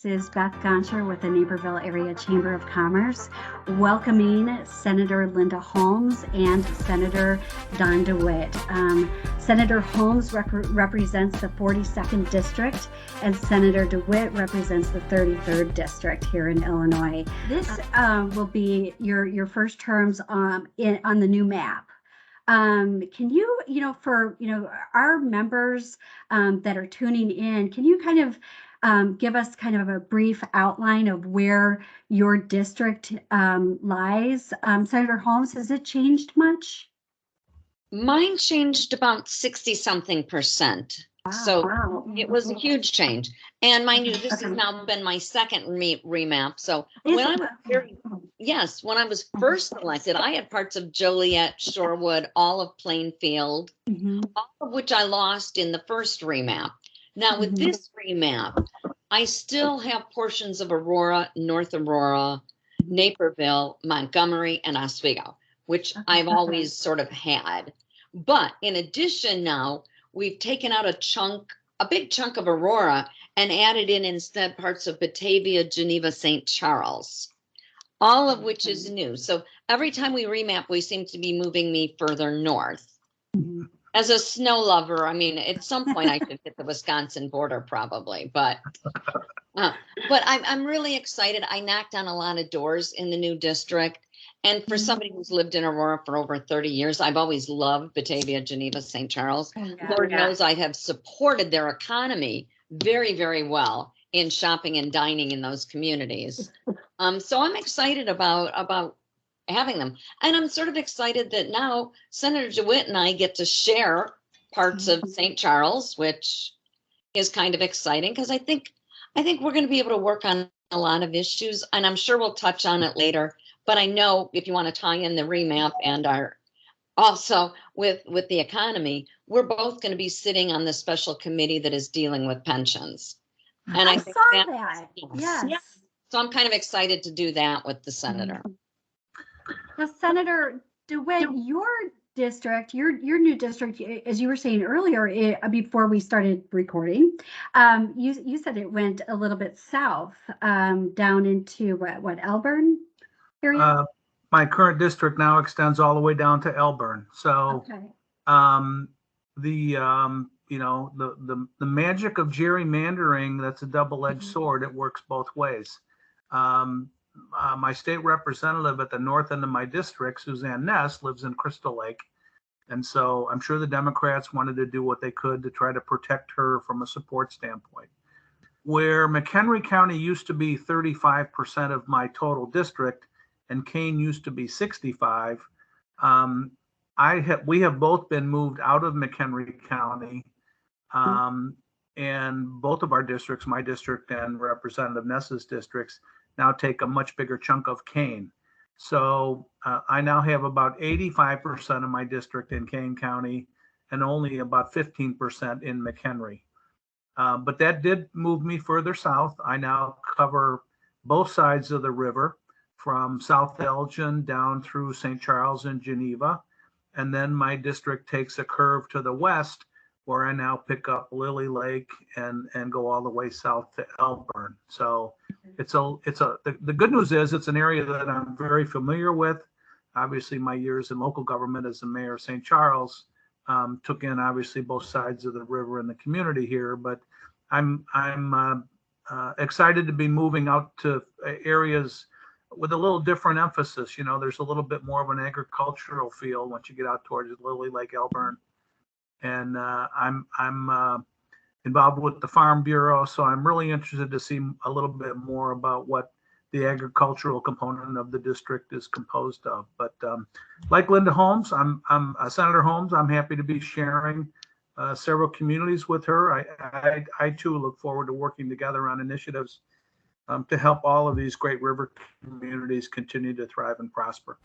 is Beth Goncher with the Naperville Area Chamber of Commerce, welcoming Senator Linda Holmes and Senator Don DeWitte. Senator Holmes represents the 42nd District, and Senator DeWitte represents the 33rd District here in Illinois. This will be your first terms on the new map. Can you, for our members that are tuning in, can you kind of give us kind of a brief outline of where your district lies? Senator Holmes, has it changed much? Mine changed about 60-something%. Wow, so wow. It was a huge change. And mind you, this has now been my second remap. So when I was first elected, I had parts of Joliet, Shorewood, all of Plainfield, all of which I lost in the first remap. Now with this remap, I still have portions of Aurora, North Aurora, Naperville, Montgomery, and Oswego, which I've always sort of had. But in addition now, we've taken out a big chunk of Aurora and added in instead parts of Batavia, Geneva, St. Charles, all of which is new. So every time we remap, we seem to be moving me further north. As a snow lover, I mean, at some point I should hit the Wisconsin border probably, but I'm really excited. I knocked on a lot of doors in the new district. And for somebody who's lived in Aurora for over 30 years, I've always loved Batavia, Geneva, St. Charles. Lord knows I have supported their economy very, very well in shopping and dining in those communities. So I'm excited about having them. And I'm sort of excited that now Senator DeWitte and I get to share parts of St. Charles, which is kind of exciting because I think we're going to be able to work on a lot of issues, and I'm sure we'll touch on it later. But I know if you want to tie in the remap and also with the economy, we're both going to be sitting on the special committee that is dealing with pensions. And I think saw that. Yes. Yeah. So I'm kind of excited to do that with the senator. Now, Senator DeWitte, your district, your new district, as you were saying earlier, before we started recording, you said it went a little bit south, down into what Elburn area? My current district now extends all the way down to Elburn. So, the magic of gerrymandering, that's a double-edged sword. It works both ways. My state representative at the north end of my district, Suzanne Ness, lives in Crystal Lake. And so I'm sure the Democrats wanted to do what they could to try to protect her from a support standpoint. Where McHenry County used to be 35% of my total district, and Kane used to be 65. We have both been moved out of McHenry County, and both of our districts, my district and Representative Ness's districts, now take a much bigger chunk of Kane. So I now have about 85% of my district in Kane County and only about 15% in McHenry. But that did move me further south. I now cover both sides of the river, from South Elgin down through St. Charles and Geneva. And then my district takes a curve to the west, where I now pick up Lily Lake and go all the way south to Elburn. So the good news is it's an area that I'm very familiar with. Obviously, my years in local government as the mayor of St. Charles took in obviously both sides of the river and the community here. But I'm excited to be moving out to areas with a little different emphasis. There's a little bit more of an agricultural feel once you get out towards Lily Lake, Elburn. And I'm involved with the Farm Bureau, so I'm really interested to see a little bit more about what the agricultural component of the district is composed of. But like Linda Holmes, I'm Senator Holmes. I'm happy to be sharing several communities with her. I too look forward to working together on initiatives to help all of these great river communities continue to thrive and prosper.